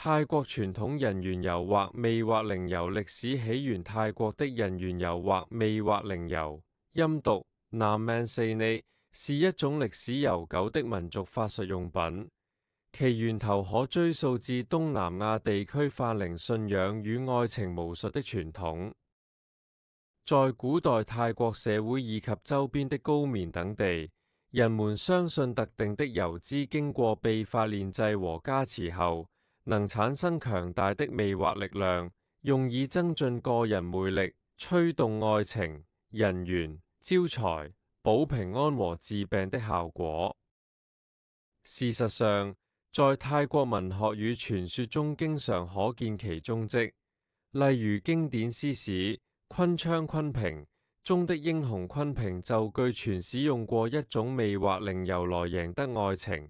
泰國傳統人緣油或味或靈油歷史起源泰國的人緣油或味或靈油，音讀 Namansanay， 是一種歷史悠久的民族法術用品，其源頭可追溯至東南亞地區泛靈信仰與愛情巫術的傳統。在古代泰國社會以及周邊的高棉等地，人們相信特定的油脂經過秘法煉製和加持後，能產生強大的魅惑力量，用以增進個人魅力、催動愛情、人緣、招財、保平安和治病的效果。事實上，在泰國文學與傳說中經常可見其蹤跡，例如經典詩史《昆昌昆平》中的英雄昆平就據傳使用過一種魅惑靈油來贏得愛情。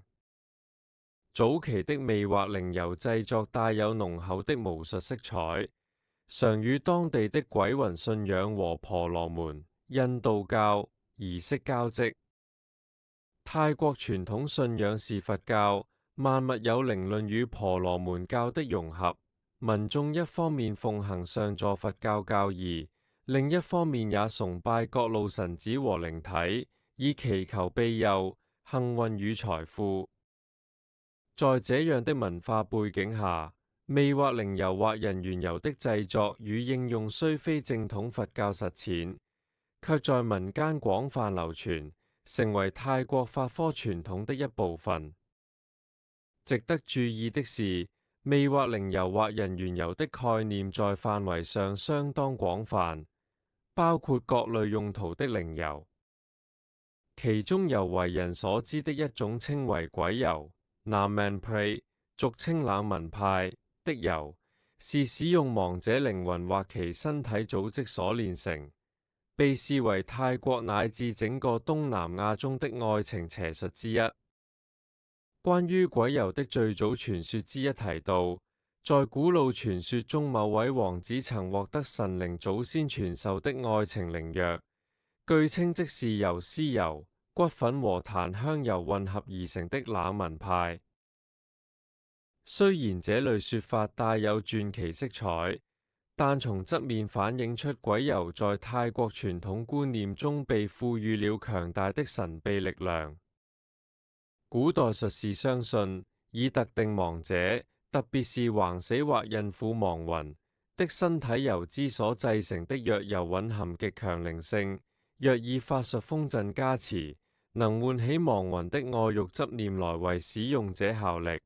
早期的魅惑靈油製作帶有濃厚的巫術色彩，常與當地的鬼魂信仰和婆羅門、印度教儀式交織。泰國傳統信仰是佛教，萬物有靈論與婆羅門教的融合。民眾一方面奉行上座佛教教義，另一方面也崇拜各路神子和靈體，以祈求庇佑、幸運與財富。在這樣的文化背景下，味或靈油或人緣油的製作與應用雖非正統佛教實踐，卻在民間廣泛流傳，成為泰國法科傳統的一部分。值得注意的是，味或靈油或人緣油的概念在範圍上相當廣泛，包括各類用途的靈油，其中尤為人所知的一種稱為鬼油。Namanpray 俗稱冷文派的油，是使用亡者靈魂或其身體組織所煉成，被視為泰國乃至整個東南亞中的愛情邪術之一。關於鬼油的最早傳說之一提到，在古老傳說中，某位王子曾獲得神靈祖先傳授的愛情靈藥，據稱即是由屍油、骨粉和檀香油混合而成的冷文派。雖然這類說法帶有傳奇色彩，但從側面反映出鬼油在泰國傳統觀念中被賦予了強大的神秘力量。古代術士相信，以特定亡者，特別是橫死或孕婦亡魂的身體油脂所製成的藥油蘊含極強靈性，若以法術封鎮加持，能喚起亡魂的愛欲執念來為使用者效力。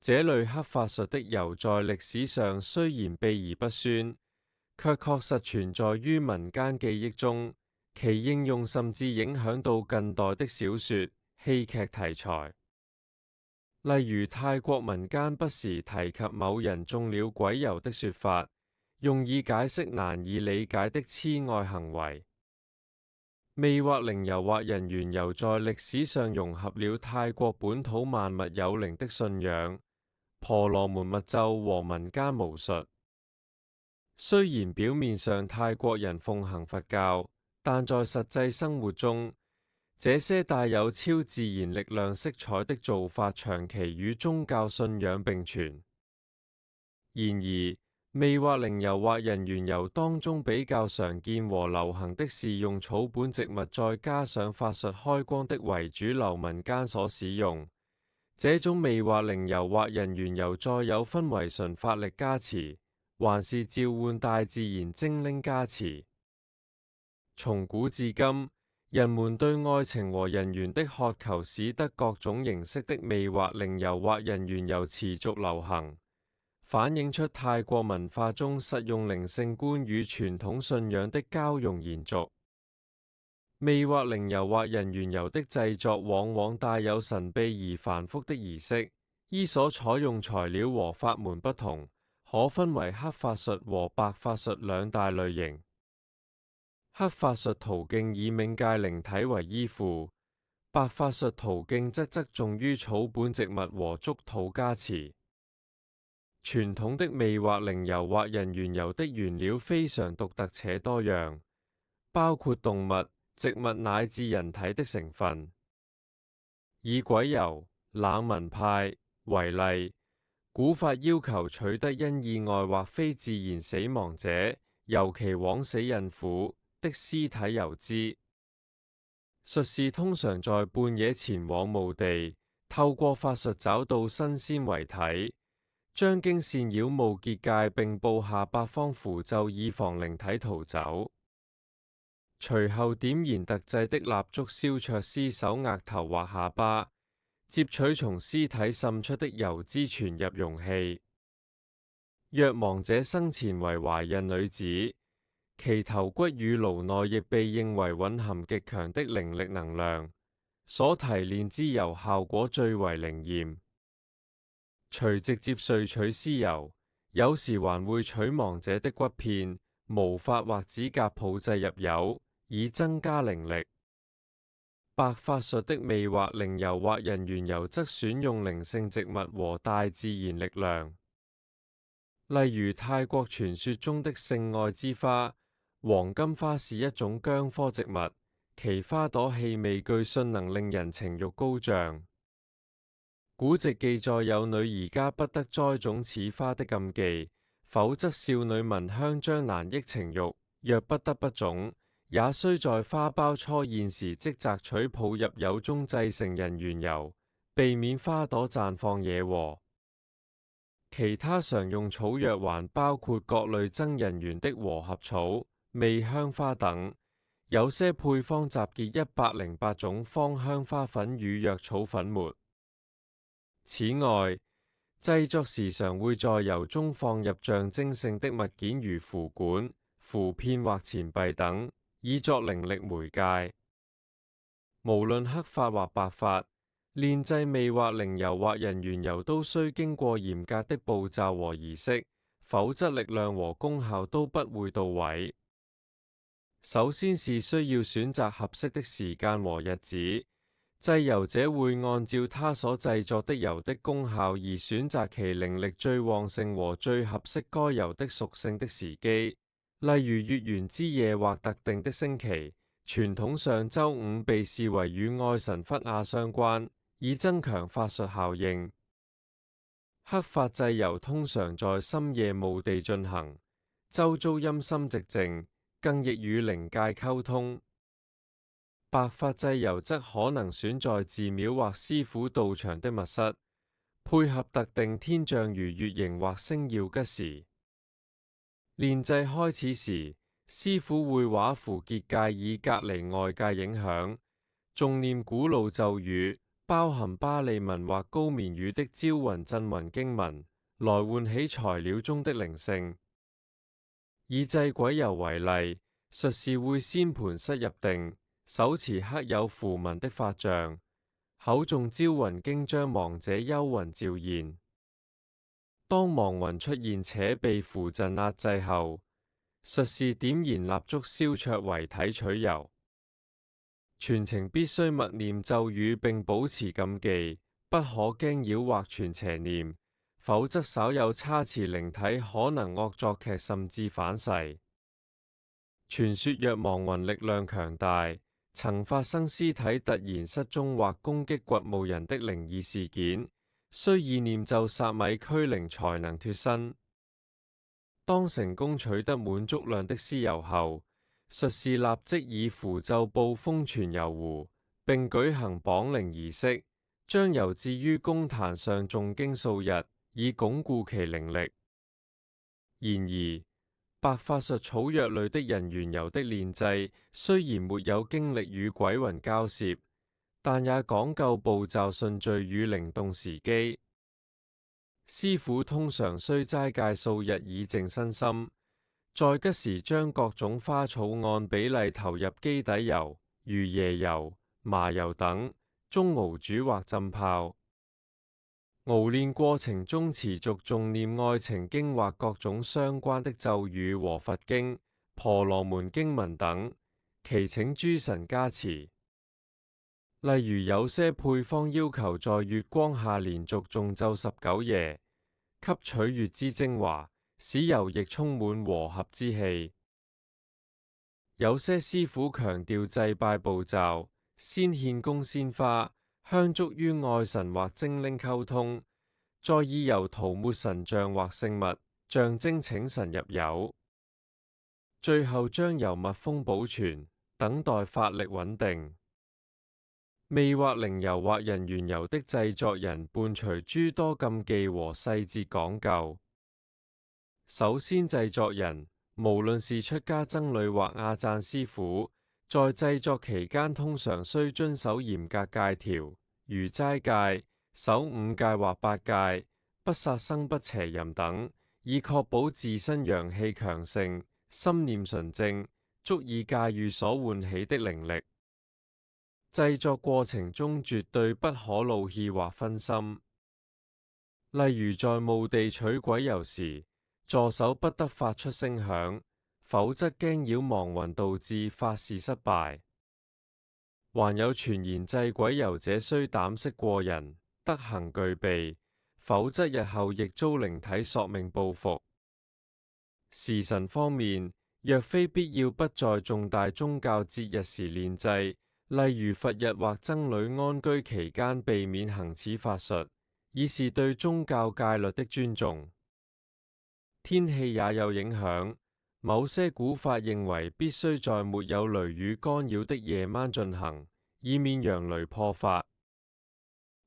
這類黑法術的油在歷史上雖然秘而不宣，卻確實存在於民間記憶中，其應用甚至影響到近代的小說、戲劇題材。例如泰國民間不時提及某人中了鬼油的說法，用以解釋難以理解的痴愛行為。味或靈油或人緣油在歷史上融合了泰國本土萬物有靈的信仰、婆羅門密咒和民間巫術。雖然表面上泰國人奉行佛教，但在實際生活中，這些帶有超自然力量色彩的做法長期與宗教信仰並存。然而，味或靈油或人緣油當中比較常見和流行的是用草本植物再加上法術開光的為主流民間所使用。這種味或靈油或人緣油再有分為純法力加持，還是召喚大自然精靈加持。從古至今，人們對愛情和人緣的渴求，使得各種形式的味或靈油或人緣油持續流行，反映出泰國文化中實用靈性觀與傳統信仰的交融延續。味或靈油或人緣油的製作往往帶有神秘而繁複的儀式，依所採用材料和法門不同，可分為黑法術和白法術兩大類型。黑法術途徑以冥界靈體為依附，白法術途徑則側重於草本植物和築土加持。傳統的味或靈油或人緣油的原料非常獨特且多樣，包括動物、植物乃至人體的成分。以鬼油、冷文派為例，古法要求取得因意外或非自然死亡者，尤其枉死孕婦的屍體郵資。術士通常在半夜前往墓地，透過法術找到新鮮遺體，將經線繞墓結界，並布下八方符咒，以防靈體逃走。隨後點燃特製的蠟燭，燒灼屍首、額頭或下巴，接取從屍體滲出的油脂，傳入容器。若亡者生前為懷孕女子，其頭骨與顱內亦被認為蘊含極強的靈力能量，所提煉之油效果最為靈驗。除直接萃取屍油，有時還會取亡者的骨片、毛髮或指甲炮製入油，以增加靈力。白法術的魅惑靈油或人緣油則選用靈性植物和大自然力量，例如泰國傳說中的性愛之花。黃金花是一種薑科植物，其花朵氣味據信能令人情慾高漲。古籍記載有女兒家不得栽種此花的禁忌，否則少女聞香將難抑情慾，若不得不種，也須在花苞初現時即摘取泡入油中製成人緣油，避免花朵綻放惹禍。其他常用草藥還包括各類增人緣的和合草、味香花等，有些配方集結108種芳香花粉與藥草粉末。此外，製作時常會在油中放入象徵性的物件，如符管、符片或錢幣等，以作靈力媒介。無論黑法或白法，煉製魅惑靈油或人緣油都需經過嚴格的步驟和儀式，否則力量和功效都不會到位。首先是需要選擇合適的時間和日子，製油者會按照他所製作的油的功效而選擇其靈力最旺盛和最合適該油的屬性的時機，例如月圓之夜或特定的星期。傳統上周五被視為與愛神弗亞相關，以增強法術效應。黑法製油通常在深夜墓地進行，周遭陰森寂靜，更易與靈界溝通。白法製油則可能選在寺廟或師傅道場的密室，配合特定天象如月刑或星曜吉時。煉製開始時，師傅會畫符結界以隔離外界影響，誦念古老咒語，包含巴利文或高棉語的招魂鎮魂經文，來喚起材料中的靈性。以製鬼油為例，術士會先盤膝入定，手持刻有符文的法杖，口誦招魂經，將亡者幽魂召現。當亡魂出現且被符陣壓制後，術士點燃蠟燭燒灼遺體取油。全程必須默念咒語並保持禁忌，不可驚擾或傳邪念，否則稍有差池靈體可能惡作劇甚至反噬。傳說若亡魂力量強大，曾發生屍體突然失蹤或攻擊掘墓人的靈異事件，需以念咒薩米驅靈才能脫身。當成功取得滿足量的屍油後，術士立即以符咒布封存油壺，並舉行綁靈儀式，將油置於公壇上誦經數日，以鞏固其靈力。然而，白法術草藥類的人緣油的煉製雖然沒有經歷與鬼魂交涉，但也講究步驟順序與靈動時機。師傅通常需齋戒數日以靜身心，在吉時將各種花草按比例投入基底油，如椰油、麻油等，中熬煮或浸泡。熬煉過程中持續誦念愛情經或各種相關的咒語和佛經、婆羅門經文等，祈請諸神加持。例如有些配方要求在月光下連續誦咒19夜，吸取月之精華，使油液充滿和合之氣。有些師傅強調祭拜步驟，先獻供鮮花、香燭於愛神或精靈溝通，再以油塗抹神像或聖物，象徵請神入油。最後將油密封保存，等待法力穩定。味或靈油或人緣油的製作人伴隨諸多禁忌和細節講究。首先，製作人無論是出家僧侶或阿贊師傅，在製作期間通常需遵守嚴格戒條，如齋戒、守5戒或8戒、不殺生、不邪淫等，以確保自身陽氣強盛、心念純正，足以駕馭所喚起的靈力。製作過程中絕對不可露怯或分心，例如在墓地取鬼油時，助手不得發出聲響，否則驚擾亡魂，導致法事失敗。還有傳言製鬼油者需膽識過人，德行具備，否則日後亦遭靈體索命報復。時辰方面，若非必要不在重大宗教節日時煉製，例如佛日或僧侶安居期間，避免行此法術，以示對宗教戒律的尊重。天氣也有影響，某些古法認為必須在沒有雷雨干擾的夜晚進行，以免陽雷破法。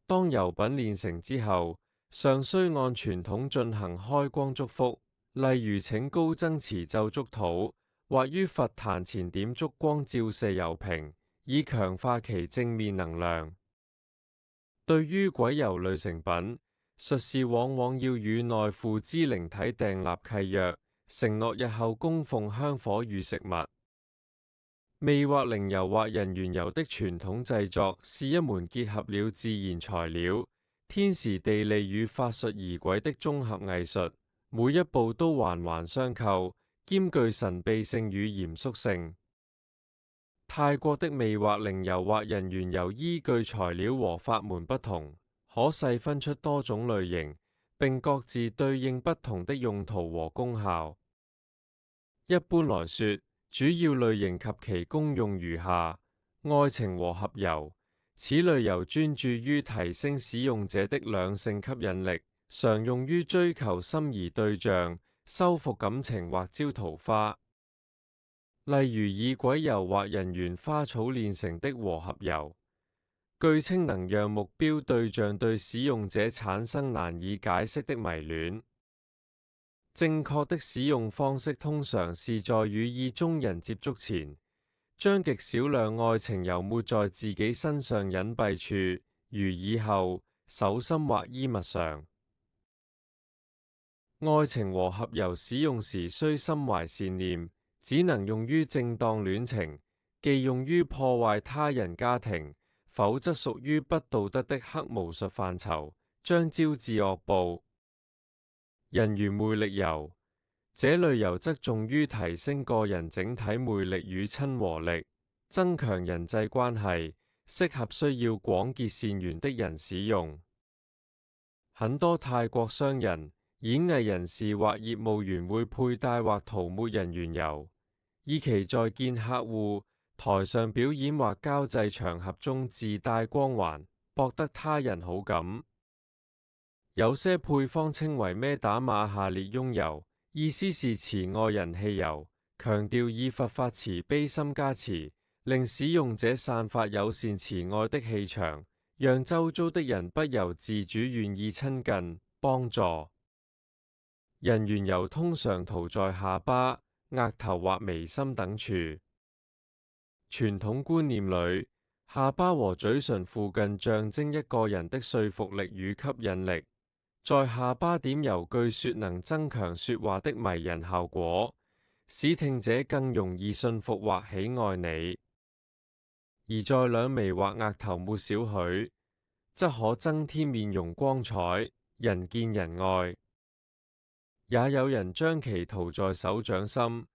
當油品煉成之後，尚需按傳統進行開光祝福，例如請高僧持咒祝禱，或於佛壇前點燭光照射油瓶，以強化其正面能量。對於鬼油類成品，術士往往要與內附之靈體訂立契約，承諾日後供奉香火與食物。味或靈油或人緣油的傳統製作是一門結合了自然材料、天時地利與法術儀軌的綜合藝術，每一步都環環相扣，兼具神秘性與嚴肅性。泰國的味或靈油或人緣油依據材料和法門不同，可細分出多種類型，並各自對應不同的用途和功效。一般來說，主要類型及其功用如下：愛情和合油，此類油專注於提升使用者的兩性吸引力，常用於追求心儀對象、修復感情或招桃花。例如以鬼油或人緣花草煉成的和合油，據稱能讓目標對象對使用者產生難以解釋的迷戀。正確的使用方式通常是在與意中人接觸前，將極少量愛情油抹在自己身上隱蔽處，如耳後、手心或衣物上。愛情和合油使用時需心懷善念，只能用於正當戀情，忌用於破壞他人家庭，否則屬於不道德的黑巫術範疇，將招致惡報。人緣魅力油，這類油則重於提升個人整體魅力與親和力，增強人際關係，適合需要廣結善緣的人使用。很多泰國商人、演藝人士或業務員會佩戴或塗抹人緣油，以期在見客戶、台上表演或交際場合中自帶光環，博得他人好感。有些配方稱為咩打馬夏列翁油，意思是慈愛人氣油，強調以佛法慈悲心加持，令使用者散發友善慈愛的氣場，讓周遭的人不由自主願意親近幫助。人緣油通常塗在下巴、額頭或眉心等處。傳統觀念裏，下巴和嘴唇附近象徵一個人的說服力與吸引力。在下巴點油據說能增強說話的迷人效果，使聽者更容易信服或喜愛你。而在兩眉或額頭抹少許，則可增添面容光彩，人見人愛。也有人將其塗在手掌心，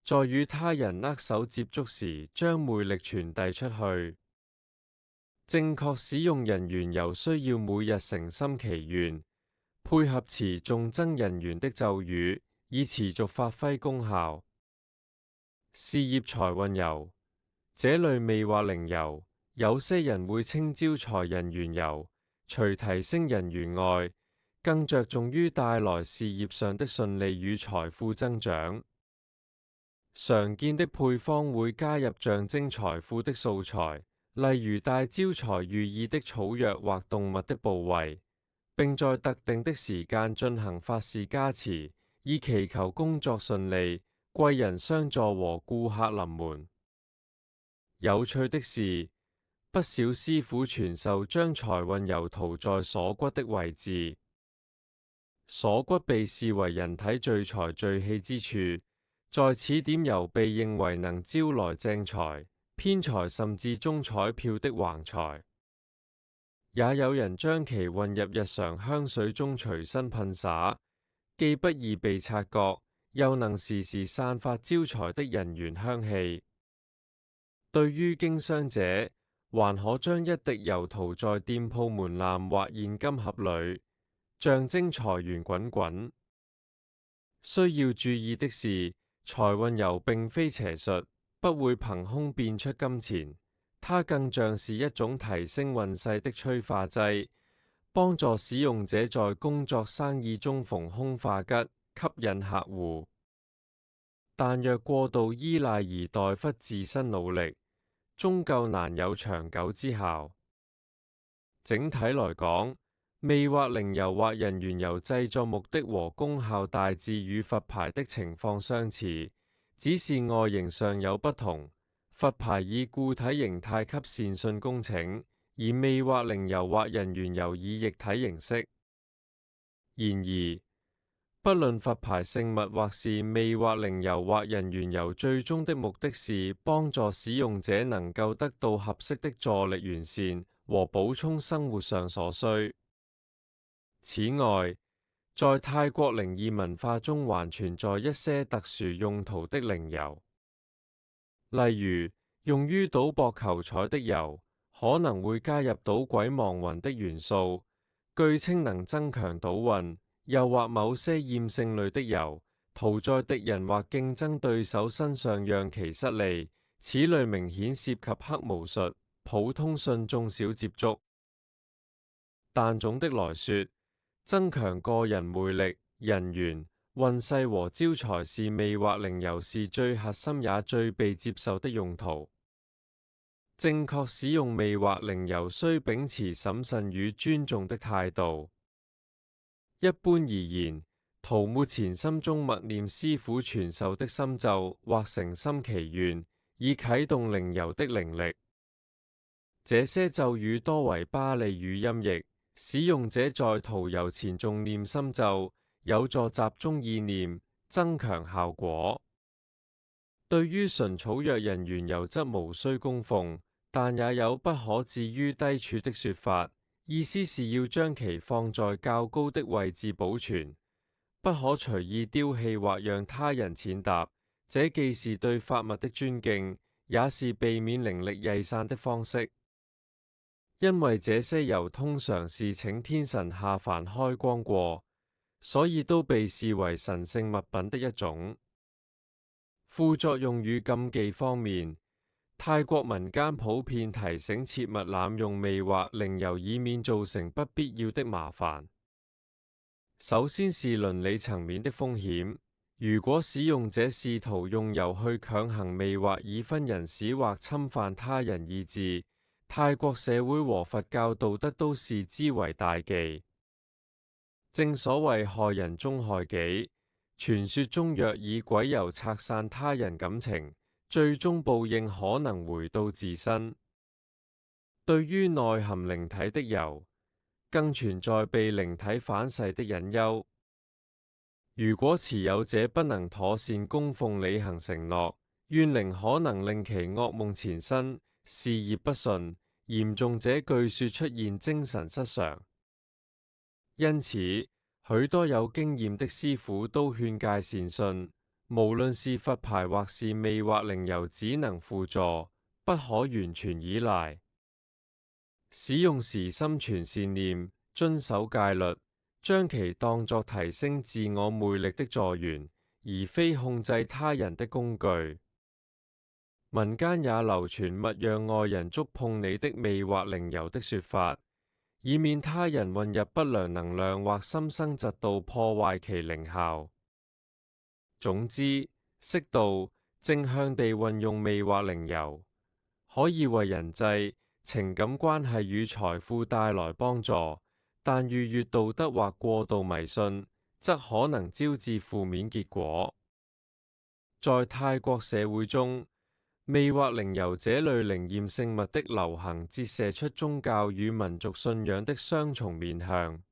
在與他人握手接觸時，將魅力傳遞出去。正確使用人緣油需要每日誠心祈願，配合持眾增人緣的咒語，以持續發揮功效。事業財運油，這類味或靈油，有些人會稱招財人緣油，除提升人緣外，更着重於帶來事業上的順利與財富增長。常見的配方會加入象徵財富的素材，例如帶招財寓意的草藥或動物的部位，並在特定的時間進行法事加持，以祈求工作順利、貴人相助和顧客臨門。有趣的是，不少師傅傳授將財運油塗在鎖骨的位置。鎖骨被視為人體聚財聚氣之處，在此點油被認為能招來正財、偏財甚至中彩票的橫財。也有人將其混入日常香水中隨身噴灑，既不易被察覺，又能時時散發招財的人緣香氣。對於經商者，還可將一滴油塗在店鋪門檻或現金盒裏，象徵財源滾滾。需要注意的是，財運油並非邪術，不會憑空變出金錢，它更像是一種提升運勢的催化劑，幫助使用者在工作生意中逢凶化吉，吸引客戶。但若過度依賴而代忽自身努力，終究難有長久之效。整體來講，魅惑靈油或人緣油製作目的和功效大致與佛牌的情況相似，只是外形上有不同。佛牌以固體形態給善信恭請，而魅惑靈油或人緣油以液體形式。然而，不論佛牌聖物或是魅惑靈油或人緣油，最終的目的是幫助使用者能夠得到合適的助力完善和補充生活上所需。此外，在泰國靈異文化中還存在一些特殊用途的靈油，例如用於賭博求彩的油，可能會加入賭鬼亡魂的元素，據稱能增強賭運。又或某些厭勝類的油，塗在敵人或競爭對手身上讓其失利，此類明顯涉及黑巫術，普通信眾少接觸。但總的來說，增強個人魅力、人緣、運勢和招財是魅惑靈油是最核心也最被接受的用途。正確使用魅惑靈油需秉持審慎與尊重的態度。一般而言，塗抹前心中默念師傅傳授的心咒或誠心祈願，以啟動靈油的靈力。這些咒語多為巴利語音譯，使用者在塗油前誦念心咒，有助集中意念，增強效果。對於純草藥人緣油則無需供奉，但也有不可置於低處的說法。意思是要將其放在較高的位置保存，不可隨意丟棄或讓他人踐踏。這既是對法物的尊敬，也是避免靈力逸散的方式。因為這些油通常是請天神下凡開光過，所以都被視為神聖物品的一種。副作用與禁忌方面，泰國民間普遍提醒切勿濫用魅惑靈油，以免造成不必要的麻煩。首先是倫理層面的風險，如果使用者試圖用油去強行魅惑已婚人士或侵犯他人意志，泰國社會和佛教道德都視之為大忌。正所謂害人終害己，傳說中若以鬼油拆散他人感情，最終報應可能回到自身。對於內含靈體的油，更存在被靈體反噬的隱憂。如果持有者不能妥善供奉履行承諾，怨靈可能令其噩夢纏身，事業不順，嚴重者據說出現精神失常。因此，許多有經驗的師傅都勸誡善信，無論是佛牌或是魅惑靈油，只能輔助，不可完全依賴。使用時心存善念，遵守戒律，將其當作提升自我魅力的助緣，而非控制他人的工具。民間也流傳勿讓外人觸碰你的魅惑靈油的說法，以免他人混入不良能量或心生嫉妒破壞其靈效。總之，適度正向地運用魅惑靈油，可以為人際、情感關係與財富帶來幫助，但逾越道德或過度迷信，則可能招致負面結果。在泰國社會中，魅惑靈油這類靈驗聖物的流行，折射出宗教與民族信仰的雙重面向。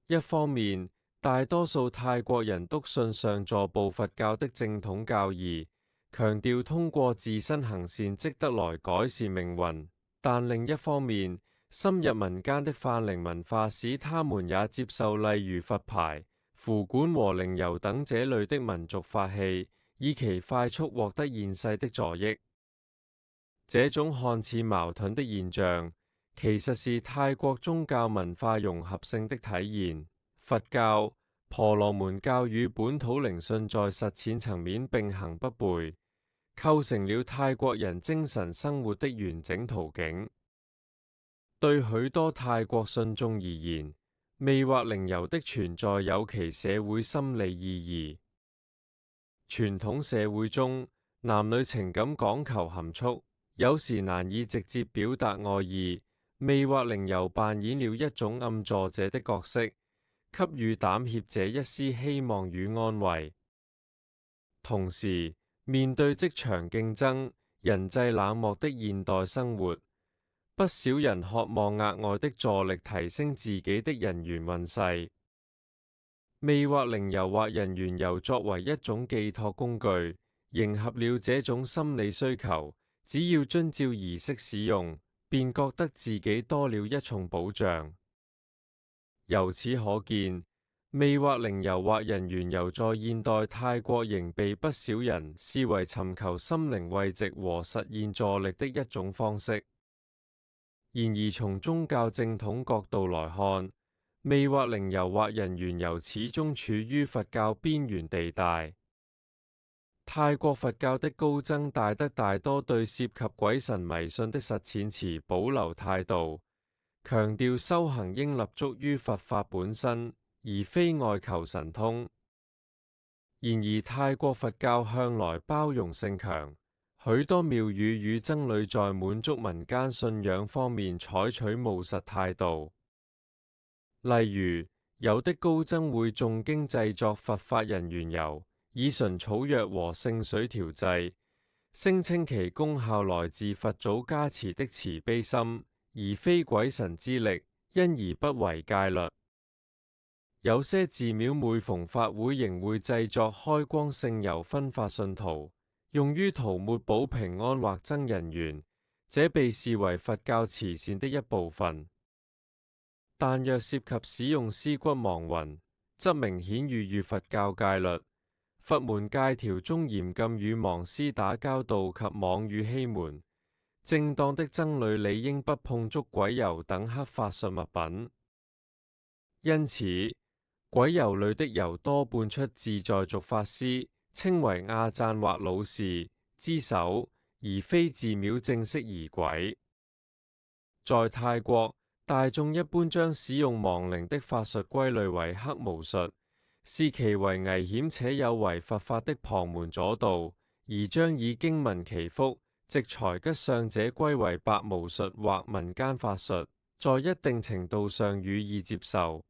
一方面，大多數泰國人篤信上座部佛教的正統教義，強調通過自身行善積德來改善命運；但另一方面，深入民間的泛靈文化使他們也接受例如佛牌、符管和靈油等這類的民族法器，以期快速獲得現世的助益。這種看似矛盾的現象，其實是泰國宗教文化融合性的體現。佛教、婆羅門教與本土靈信在實踐層面並行不悖，構成了泰國人精神生活的完整途徑。對許多泰國信眾而言，魅惑靈油的存在有其社會心理意義。傳統社會中，男女情感講求含蓄，有時難以直接表達愛意。魅惑靈油扮演了一種暗助者的角色，給予膽怯者一絲希望與安慰。同時，面對職場競爭、人際冷漠的現代生活，不少人渴望額外的助力提升自己的人緣運勢。魅惑靈油或人緣油作為一種寄託工具，迎合了這種心理需求。只要遵照儀式使用，便覺得自己多了一重保障。由此可見，魅惑靈油或人緣油在現代泰國仍被不少人視為尋求心靈慰藉和實現助力的一種方式。然而，從宗教正統角度來看，魅惑靈油或人緣油始終處於佛教邊緣地帶。泰國佛教的高僧大德大多對涉及鬼神迷信的實踐持保留態度，強調修行應立足於佛法本身，而非外求神通。然而，泰國佛教向來包容性強，許多廟宇與僧侶在滿足民間信仰方面採取務實態度。例如，有的高僧會誦經製作佛法人緣油，以純草藥和聖水調製，聲稱其功效來自佛祖加持的慈悲心，而非鬼神之力，因而不違戒律。有些寺廟每逢法會仍會製作開光聖油分發信徒，用於塗抹保平安或增人緣，這被視為佛教慈善的一部分。但若涉及使用屍骨亡魂，則明顯逾越佛教戒律。佛門戒條中嚴禁與亡屍打交道及妄語欺瞞，正當的僧侶理應不碰觸鬼油等黑法術物品。因此，鬼油類的油多半出自在俗法師，稱為亞贊或老士之手，而非寺廟正式儀軌。在泰國，大眾一般將使用亡靈的法術歸類為黑巫術，視其為危險且有違佛法的旁門左道，而將以經文祈福、植財吉祥者歸為白巫術或民間法術，在一定程度上予以接受。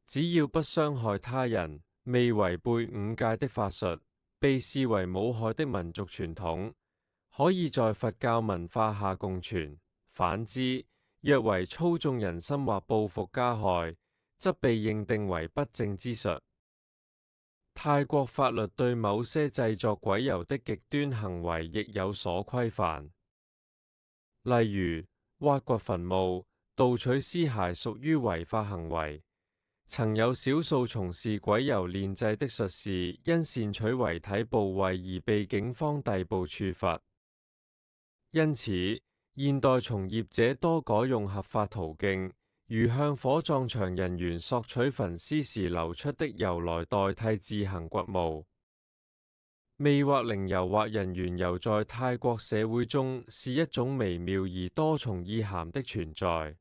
只要不傷害他人、未違背五戒的法術，被視為無害的民族傳統，可以在佛教文化下共存。反之，若為操縱人心或報復加害，則被認定為不正之術。泰國法律對某些製作鬼油的極端行為亦有所規範，例如挖掘墳墓、盜取屍骸屬於違法行為。曾有少數從事鬼油煉製的術士因擅取遺體部位而被警方逮捕處罰。因此，現代從業者多改用合法途徑，如向火葬場人員索取焚屍時流出的油來代替自行掘墓。魅惑靈油或人緣油在泰國社會中是一種微妙而多重意涵的存在。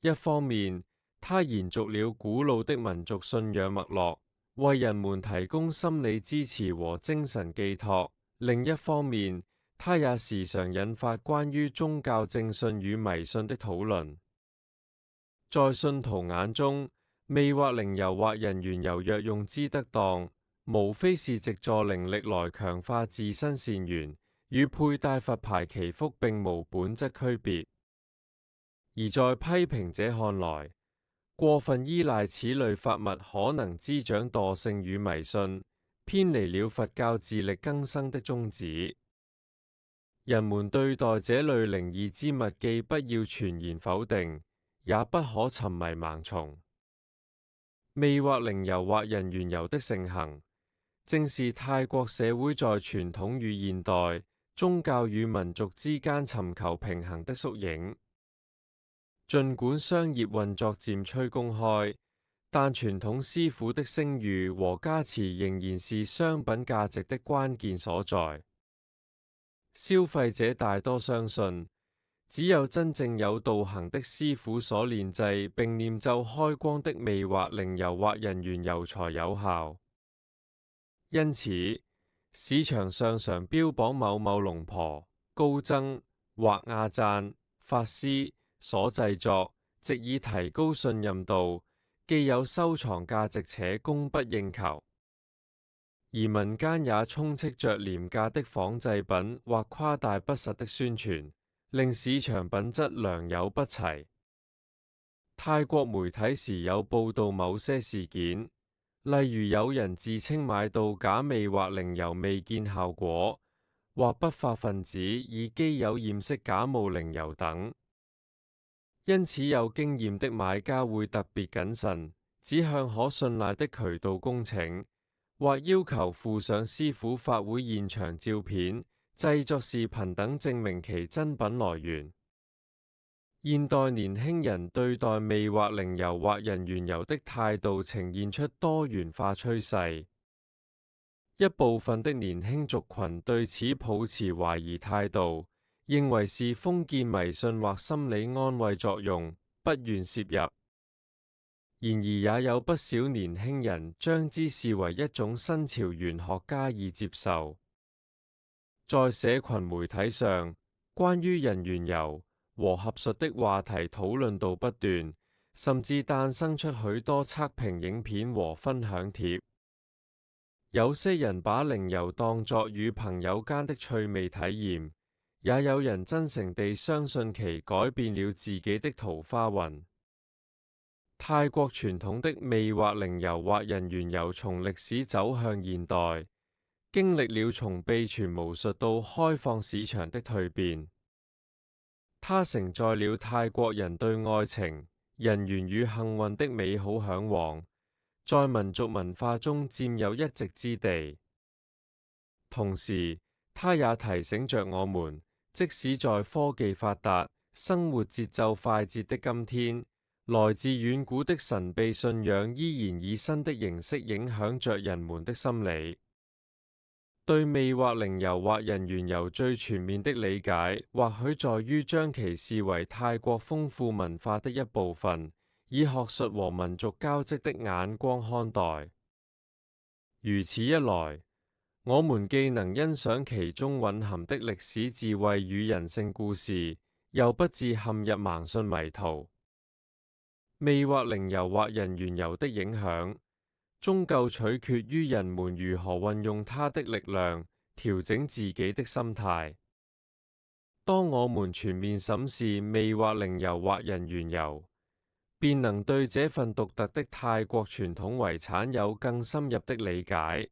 一方面，它延續了古老的民族信仰脈絡，為人們提供心理支持和精神寄託；另一方面，它也時常引發關於宗教正信與迷信的討論。在信徒眼中，魅惑靈油或人緣油若用之得當，無非是藉助靈力來強化自身善緣，與佩戴佛牌祈福並無本質區別。而在批評者看來，過分依賴此類法物可能滋長惰性與迷信，偏離了佛教自力更生的宗旨。人們對待這類靈異之物，既不要全然否定，也不可沉迷盲從。魅惑靈油或人緣油的盛行，正是泰國社會在傳統與現代、宗教與民族之間尋求平衡的縮影。儘管商業運作漸趨公開，但傳統師傅的聲譽和加持仍然是商品價值的關鍵所在。消費者大多相信，只有真正有道行的師傅所煉製並念咒開光的魅惑靈油或人緣油才有效。因此，市場上常標榜某某龍婆、高僧或亞贊、法師所製作，藉以提高信任度，既有收藏價值且供不應求。而民間也充斥着廉價的仿製品或誇大不實的宣傳，令市場品質良莠不齊。泰國媒體時有報道某些事件，例如有人自稱買到假魅惑靈油未見效果，或不法分子以機油驗色假冒靈油等。因此有經驗的買家會特別謹慎，只向可信賴的渠道供請，或要求附上師傅法會現場照片、製作視頻等證明其真品來源。現代年輕人對待魅惑靈油或人緣油的態度呈現出多元化趨勢。一部分的年輕族群對此抱持懷疑態度，認為是封建迷信或心理安慰作用，不願涉入。然而也有不少年輕人將之視為一種新潮玄學加以接受。在社群媒體上，關於人緣油和合術的話題討論度不斷，甚至誕生出許多測評影片和分享帖。有些人把靈油當作與朋友間的趣味體驗，也有人真誠地相信其改變了自己的桃花運。泰國傳統的魅惑靈油或人緣油從歷史走向現代，經歷了從秘傳巫術到開放市場的蛻變。它承載了泰國人對愛情、人緣與幸運的美好向往，在民族文化中佔有一席之地。同時，它也提醒着我們，即使在科技發達、生活節奏快捷的今天，來自遠古的神秘信仰依然以新的形式影響着人們的心理。對魅惑靈油或人緣油最全面的理解，或許在於將其視為泰國豐富文化的一部分，以學術和民族交織的眼光看待。如此一來，我們既能欣賞其中蘊含的歷史智慧與人性故事，又不致陷入盲信迷途。魅惑靈油或人緣油的影響，終究取決於人們如何運用它的力量，調整自己的心態。當我們全面審視魅惑靈油或人緣油，便能對這份獨特的泰國傳統遺產有更深入的理解。